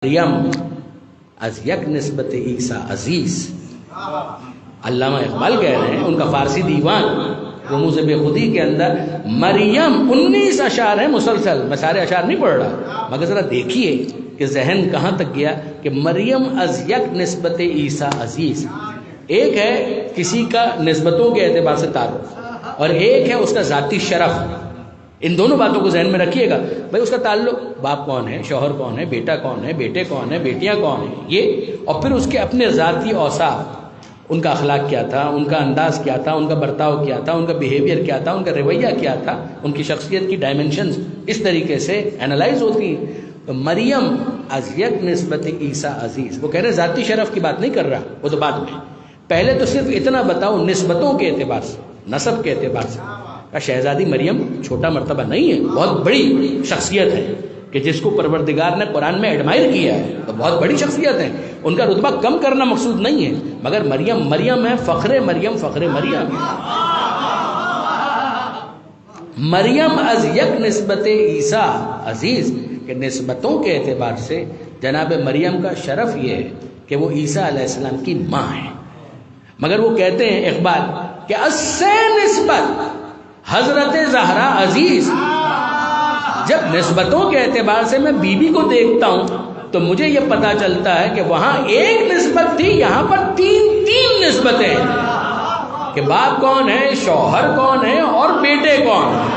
مریم از یک نسبت عیسیٰ عزیز. علامہ اقبال کہہ رہے ہیں، ان کا فارسی دیوان رموز بے خودی کے اندر مریم 19 اشعار ہیں مسلسل. میں سارے اشعار نہیں پڑھ رہا، مگر ذرا دیکھیے کہ ذہن کہاں تک گیا کہ مریم از یک نسبت عیسیٰ عزیز. ایک ہے کسی کا نسبتوں کے اعتبار سے تعلق، اور ایک ہے اس کا ذاتی شرف. ان دونوں باتوں کو ذہن میں رکھیے گا. بھائی اس کا تعلق باپ کون ہے، شوہر کون ہے، بیٹا کون ہے، بیٹے کون ہے، بیٹیاں کون ہیں، یہ. اور پھر اس کے اپنے ذاتی اوصاف، ان کا اخلاق کیا تھا، ان کا انداز کیا تھا، ان کا برتاؤ کیا تھا، ان کا بیہیویئر کیا تھا، ان کا رویہ کیا تھا، ان کی شخصیت کی ڈائمنشنز اس طریقے سے انالائز ہوتی ہیں. تو مریم از یک نسبت عیسیٰ عزیز، وہ کہہ رہے ذاتی شرف کی بات نہیں کر رہا، وہ تو بعد میں. پہلے تو صرف اتنا بتاؤ نسبتوں کے اعتبار سے، نسب کے اعتبار سے. شہزادی مریم چھوٹا مرتبہ نہیں ہے، بہت بڑی شخصیت ہے کہ جس کو پروردگار نے قرآن میں ایڈمائر کیا ہے. تو بہت بڑی شخصیت ہے، ان کا رتبہ کم کرنا مقصود نہیں ہے، مگر مریم مریم ہے، فخر مریم فخر مریم. مریم از یک نسبت عیسیٰ عزیز، کہ نسبتوں کے اعتبار سے جناب مریم کا شرف یہ ہے کہ وہ عیسیٰ علیہ السلام کی ماں ہے. مگر وہ کہتے ہیں اقبال کہ اس سے نسبت حضرت زہرا عزیز. جب نسبتوں کے اعتبار سے میں بی بی کو دیکھتا ہوں تو مجھے یہ پتا چلتا ہے کہ وہاں ایک نسبت تھی، یہاں پر تین نسبتیں ہیں کہ باپ کون ہے، شوہر کون ہے، اور بیٹے کون ہیں.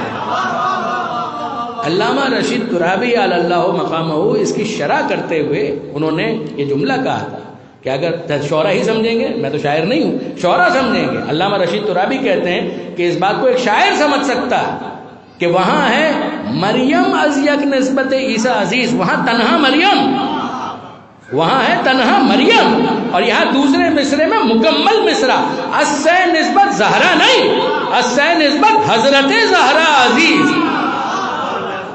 علامہ رشید ترابی علی اللہ مقامہ اس کی شرح کرتے ہوئے انہوں نے یہ جملہ کہا تھا کہ اگر شعرا ہی سمجھیں گے، میں تو شاعر نہیں ہوں، شعرا سمجھیں گے. علامہ رشید ترابی کہتے ہیں کہ اس بات کو ایک شاعر سمجھ سکتا ہے کہ وہاں ہے مریم از یک نسبت عیسیٰ عزیز، وہاں تنہا مریم، وہاں ہے تنہا مریم، اور یہاں دوسرے مصرے میں مکمل مصرع اس سے نسبت زہرا نہیں، اس سے نسبت حضرت زہرا عزیز.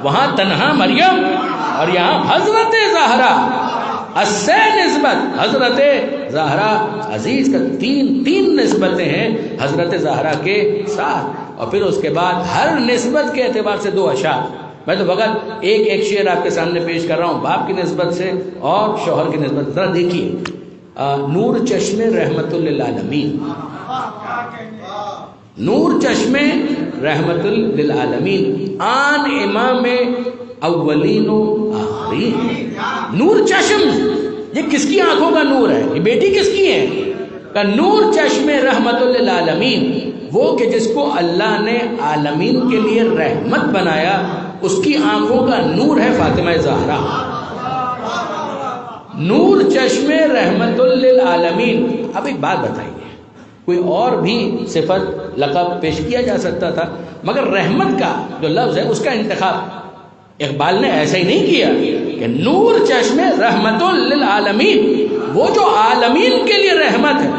وہاں تنہا مریم اور یہاں حضرت زہرا، اس سے نسبت حضرت زہرا عزیز کا تین نسبتیں ہیں حضرت زہرا کے ساتھ. اور پھر اس کے بعد ہر نسبت کے اعتبار سے 2 اشعار. میں تو فقط ایک شعر آپ کے سامنے پیش کر رہا ہوں باپ کی نسبت سے اور شوہر کی نسبت. ذرا دیکھیے، نور چشم رحمت للعالمین، نور چشم رحمت للعالمین، آن امام اولین و آخرین. نور چشم، یہ کس کی آنکھوں کا نور ہے؟ یہ بیٹی کس کی ہے؟ کہ نور چشم رحمت للعالمین، وہ کہ جس کو اللہ نے عالمین کے لیے رحمت بنایا، اس کی آنکھوں کا نور ہے فاطمہ زہرا. نور چشم رحمت للعالمین. اب ایک بات بتائیے، کوئی اور بھی صفت لقب پیش کیا جا سکتا تھا، مگر رحمت کا جو لفظ ہے اس کا انتخاب اقبال نے ایسا ہی نہیں کیا کہ نور چشم رحمت للعالمین، وہ جو عالمین کے لیے رحمت ہے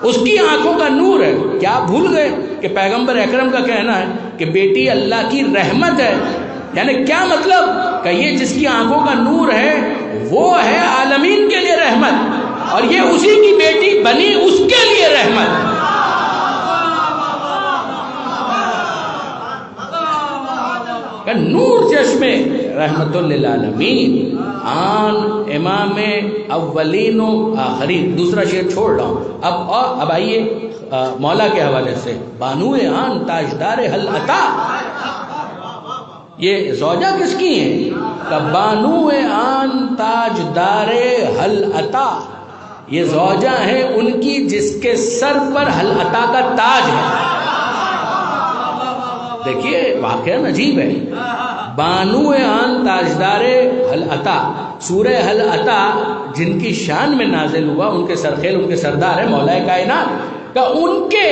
اس کی آنکھوں کا نور ہے. کیا بھول گئے کہ پیغمبر اکرم کا کہنا ہے کہ بیٹی اللہ کی رحمت ہے؟ یعنی کیا مطلب کہ یہ جس کی آنکھوں کا نور ہے وہ ہے عالمین کے لیے رحمت، اور یہ اسی کی بیٹی بنی اس کے لیے رحمت. نور چشم رحمت للعالمین، آن امام اولین و آخرین. دوسرا شعر چھوڑ رہا ہوں. اب آئیے مولا کے حوالے سے، بانو آن تاجدار حل عطا. یہ زوجہ کس کی ہیں؟ کہ بانو آن تاجدار حل عطا. یہ زوجہ ہیں ان کی جس کے سر پر حل عطا کا تاج ہے. دیکھیے واقعہ عجیب ہے. بانو آن تاجدار حل عطا، سورہ حل عطا جن کی شان میں نازل ہوا، ان کے سرخیل، ان کے سردار ہیں مولا کائنات، کا ان کے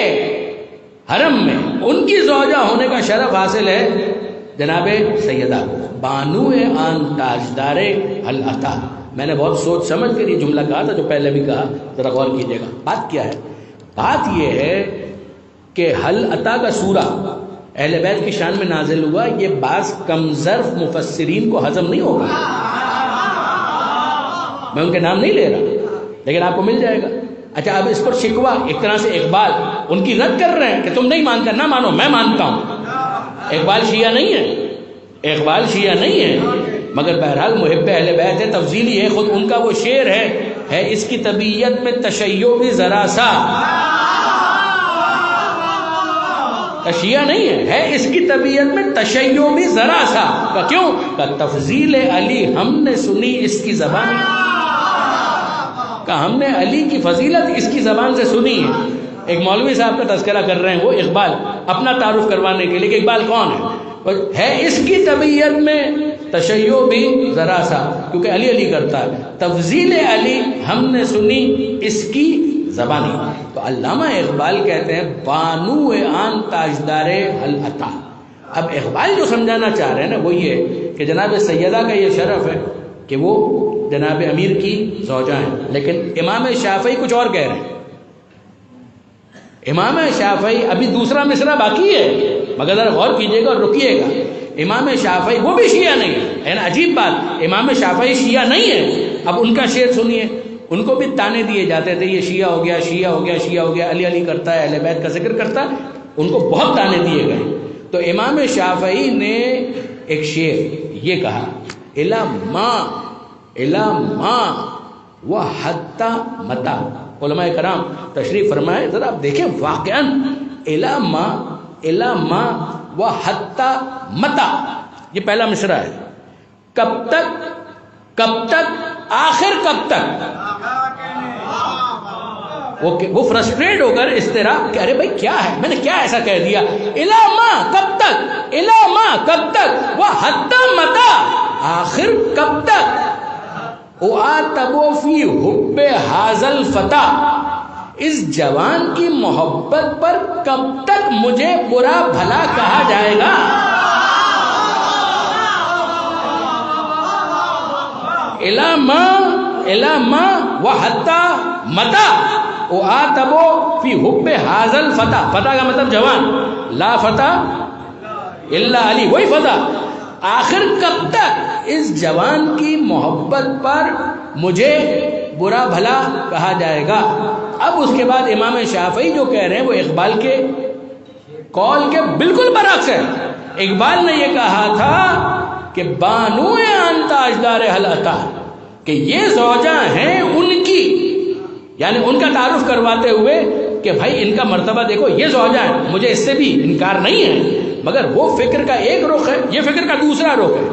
حرم میں ان کی زوجہ ہونے کا شرف حاصل ہے جناب سیدہ کو. بانو آن تاجدار حل عطا. میں نے بہت سوچ سمجھ کر یہ جملہ کہا تھا جو پہلے بھی کہا، ذرا غور کیجیے گا. بات کیا ہے؟ بات یہ ہے کہ حل عطا کا سورہ اہل بیت کی شان میں نازل ہوا. یہ بعض کم ظرف مفسرین کو ہضم نہیں ہوگا، میں ان کے نام نہیں لے رہا لیکن آپ کو مل جائے گا. اچھا، اب اس پر شکوہ ایک طرح سے اقبال ان کی رد کر رہے ہیں کہ تم نہیں مانتے، نہ مانو، میں مانتا ہوں. اقبال شیعہ نہیں ہے، اقبال شیعہ نہیں ہے، مگر بہرحال محب اہل بیت ہے، تفضیلی ہے، خود ان کا وہ شعر ہے اس کی طبیعت میں تشیع بھی ذرا سا، شیعہ نہیں ہے اس کی طبیعت میں تشیع بھی ذرا سا، کیوں؟ کہ تفضیل علی ہم نے سنی اس کی زبان، کہ ہم نے علی کی فضیلت اس کی زبان سے سنی ہے۔ ایک مولوی صاحب کا تذکرہ کر رہے ہیں وہ اقبال، اپنا تعارف کروانے کے لیے کہ اقبال کون ہے اس کی طبیعت میں تشیع بھی ذرا سا، کیونکہ علی علی کرتا ہے، تفضیل علی ہم نے سنی اس کی زبانی۔ تو علامہ اقبال کہتے ہیں بانو آن تاجدار حل عطا۔ اب اقبال جو سمجھانا چاہ رہے ہیں نا وہ یہ کہ جناب سیدہ کا یہ شرف ہے کہ وہ جناب امیر کی زوجہ ہیں، لیکن امام شافعی کچھ اور کہہ رہے ہیں۔ امام شافعی ابھی دوسرا مصرع باقی ہے، مگر ذرا غور کیجیے گا اور رکیے گا۔ امام شافعی وہ بھی شیعہ نہیں ہے نا، عجیب بات، امام شافعی شیعہ نہیں ہے۔ اب ان کا شعر سنیے، ان کو بھی تانے دیے جاتے تھے، یہ شیعہ ہو گیا، شیعہ ہو گیا، شیعہ ہو گیا، علی علی کرتا ہے، اہل بیت کا ذکر کرتا ہے، ان کو بہت تانے دیے گئے۔ تو امام شافعی نے ایک شعر یہ کہا، الا ما و حتی متا۔ علماء کرام تشریف فرمائے، ذرا آپ دیکھیں واقعاً الا ما و حتی متا، یہ پہلا مصرع ہے، کب تک آخر کب تک؟ وہ فرسٹریٹ ہو کر اضطراب کہ ارے بھائی کیا ہے، میں نے کیا ایسا کہہ دیا، الا ما کب تک وہ حتی متا، آخر کب تک، اعاتب فی حب ھذا الفتى، اس جوان کی محبت پر کب تک مجھے برا بھلا کہا جائے گا۔ الا ما وحتی متا اعاتب فی حب ھذا الفتى، فتى کا مطلب جوان، لا فتى الا علی، وہی فتى، آخر کب تک اس جوان کی محبت پر مجھے برا بھلا کہا جائے گا۔ اب اس کے بعد امام شافعی جو کہہ رہے ہیں وہ اقبال کے قول کے بالکل برعکس ہے۔ اقبال نے یہ کہا تھا کہ بانو آن تاجدار حل عطا، کہ یہ زوجہ ہیں ان کی، یعنی ان کا تعارف کرواتے ہوئے کہ بھائی ان کا مرتبہ دیکھو، یہ زوجہ ہیں، مجھے اس سے بھی انکار نہیں ہے، مگر وہ فکر کا ایک رخ ہے، یہ فکر کا دوسرا رخ ہے۔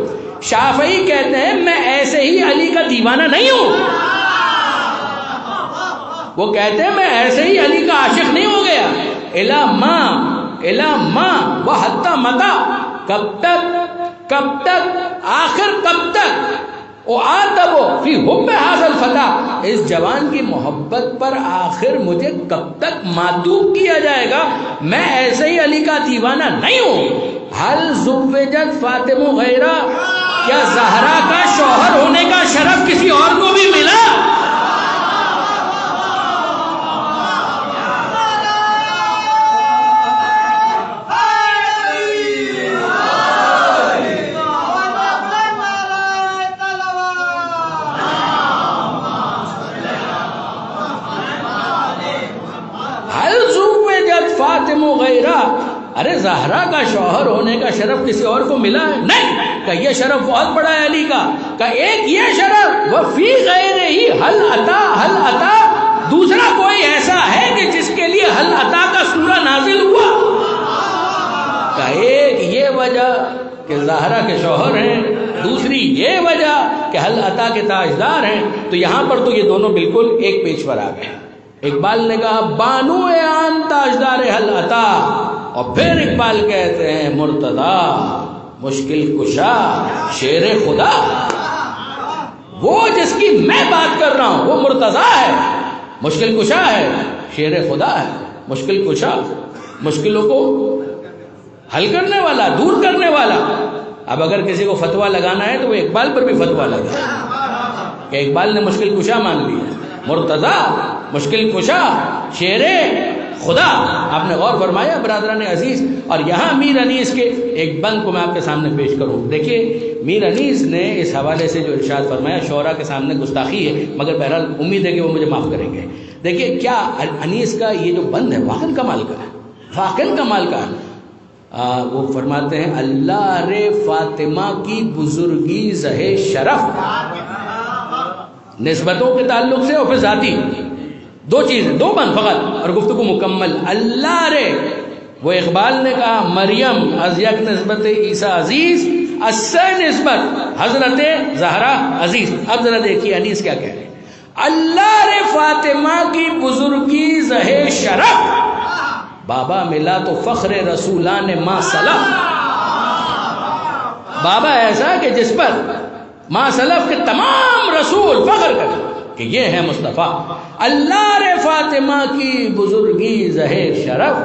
شافعی کہتے ہیں میں ایسے ہی علی کا دیوانہ نہیں ہوں، وہ کہتے ہیں میں ایسے ہی علی کا عاشق نہیں ہو گیا۔ الا ما و حتی متا، کب تک آخر کب تک، اعاتب فی حب ھذا الفتى، اس جوان کی محبت پر آخر مجھے کب تک معتوب کیا جائے گا، میں ایسے ہی علی کا دیوانہ نہیں ہوں۔ حل زوجت فاطمہ غیرہ، کیا زہرا کا شوہر ہونے کا شرف کسی اور کو بھی ملا؟ فاطمہ غیرہ، ارے زہرا کا شوہر ہونے کا شرف کسی اور کو ملا ہے؟ نہیں، کہ یہ شرف بہت بڑا ہے علی کا، کہ ایک یہ شرف وہ فی غیر ہی حل عطا، دوسرا کوئی ایسا ہے کہ جس کے لیے حل عطا کا سورہ نازل ہوا؟ کہ ایک یہ وجہ کہ زہرا کے شوہر ہیں، دوسری یہ وجہ کہ حل عطا کے تاجدار ہیں۔ تو یہاں پر تو یہ دونوں بالکل ایک پیج پر آ گئے۔ اقبال نے کہا بانو آن تاجدار حل عطا، اور پھر اقبال کہتے ہیں مرتضی مشکل کشا شیر خدا، وہ جس کی میں بات کر رہا ہوں وہ مرتضی ہے، مشکل کشا ہے، شیر خدا ہے۔ مشکل کشا، مشکلوں کو حل کرنے والا، دور کرنے والا۔ اب اگر کسی کو فتویٰ لگانا ہے تو وہ اقبال پر بھی فتویٰ لگائے کہ اقبال نے مشکل کشا مان لیا، مرتضی مشکل کشا شیر خدا۔ آپ نے غور فرمایا برادران عزیز؟ اور یہاں میر انیس کے ایک بند کو میں آپ کے سامنے پیش کروں۔ دیکھیے میر انیس نے اس حوالے سے جو ارشاد فرمایا شعراء کے سامنے گستاخی ہے، مگر بہرحال امید ہے کہ وہ مجھے معاف کریں گے۔ دیکھیے کیا انیس کا یہ جو بند ہے واقعاً کمال کا ہے، واقعاً کمال کا ہے۔ وہ فرماتے ہیں اللہ رے فاطمہ کی بزرگی زہ شرف، نسبتوں کے تعلق سے اور پھر ذاتی، دو چیزیں، دو بند فقط اور گفتگو مکمل. اللہ رے، وہ اقبال نے کہا مریم از یک نسبت عیسیٰ عزیز، اسے نسبت حضرت زہرا عزیز. اب ذرا دیکھیے انیس کیا کہہ رہے ہیں. اللہ رے فاطمہ کی بزرگی زہ شرف، بابا ملا تو فخر رسولان ما سلف. بابا ایسا کہ جس پر ما سلف کے تمام رسول فخر کریں کہ یہ ہے مصطفیٰ. اللہ رے فاطمہ کی بزرگی زہ شرف،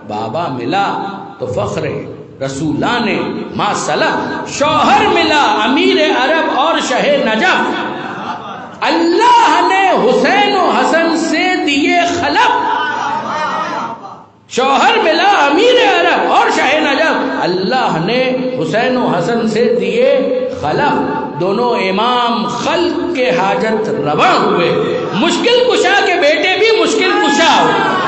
بابا ملا تو فخر رسولان ما سلف. شوہر ملا امیر عرب اور شہ نجف، اللہ نے حسین و حسن سے دیے خلف. شوہر ملا امیر عرب اور شاہ نجف، اللہ نے حسین و حسن سے دیے خلف. دونوں امام خلق کے حاجت رواں ہوئے، مشکل کشا کے بیٹے بھی مشکل کشا ہوئے.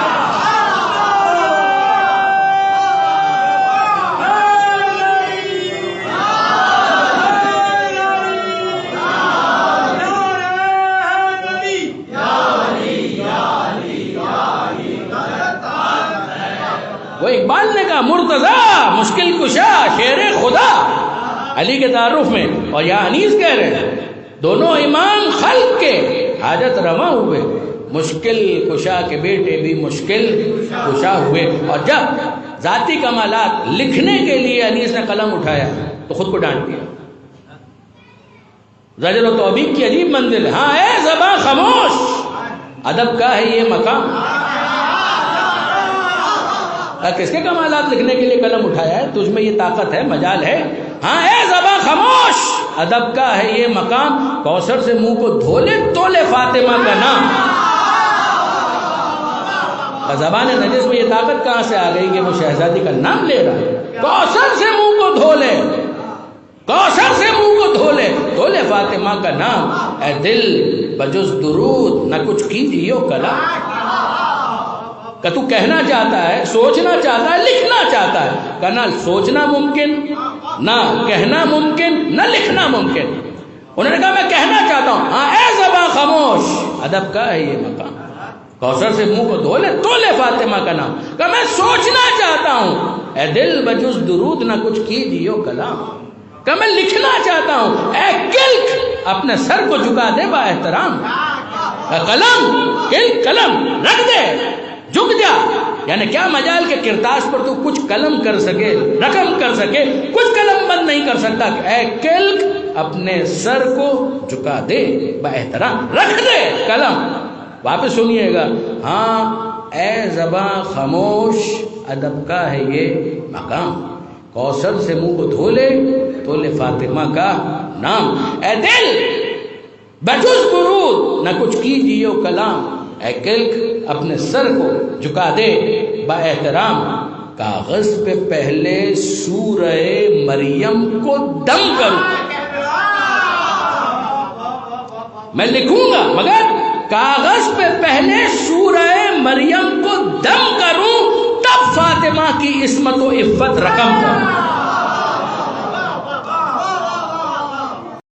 وہ اقبال نے کہا مرتضیٰ مشکل کشا شیر خدا علی کے تعارف میں، اور یا انیس کہہ رہے ہیں دونوں امام خلق کے حاجت رواں ہوئے، مشکل کشا کے بیٹے بھی مشکل کشا ہوئے. اور جب ذاتی کمالات لکھنے کے لیے انیس نے قلم اٹھایا تو خود کو ڈانٹ دیا. زجر و توبیخ کی عجیب منزل. ہاں اے زباں خاموش، ادب کا ہے یہ مقام. کس کے کمالات لکھنے کے لیے قلم اٹھایا ہے؟ تجھ میں یہ طاقت ہے، مجال ہے. ہاں اے زباں خاموش، ادب کا ہے یہ مقام. کوثر سے منہ کو دھولے تولے فاطمہ کا نام. زبان نجس میں یہ طاقت کہاں سے آ گئی کہ وہ شہزادی کا نام لے رہا ہے؟ کوثر سے منہ کو دھولے، کوثر سے منہ کو دھولے تولے فاطمہ کا نام. اے دل بجز درود نہ کچھ کیجیو کلام. کہ تو کہنا چاہتا ہے، سوچنا چاہتا ہے، لکھنا چاہتا ہے، کہ نہ سوچنا ممکن، نہ کہنا ممکن، نہ لکھنا ممکن. انہوں نے کہا میں کہنا چاہتا ہوں. ہاں اے زباں خاموش، ادب کا ہے یہ مقام. کوثر سے منہ کو دھولے تولے فاطمہ کا نام. کہ میں سوچنا چاہتا ہوں، اے دل بجز درود نہ کچھ کیجیو کلام. کہ میں لکھنا چاہتا ہوں، اے کلک اپنے سر کو جھکا دے با احترام. قلم کلک قلم رکھ دے، جھک جا. یعنی کیا مجال کے کرتاس پر تو کچھ قلم کر سکے، رقم کر سکے، کچھ قلم بند نہیں کر سکتا. اے کلک اپنے سر کو جھکا دے با احترام، رکھ دے قلم. واپس سنیے گا. ہاں اے زباں خاموش، ادب کا ہے یہ مقام. کوثر سے منہ کو دھولے تولے فاطمہ کا نام. اے دل بجز برود نہ کچھ کیجیو کلام. اے کلک اپنے سر کو جھکا دے با احترام. کاغذ پہ پہلے سورہ مریم کو دم کروں، میں لکھوں گا مگر کاغذ پہ پہلے سورہ مریم کو دم کروں، تب فاطمہ کی عصمت و عفت رقم کروں.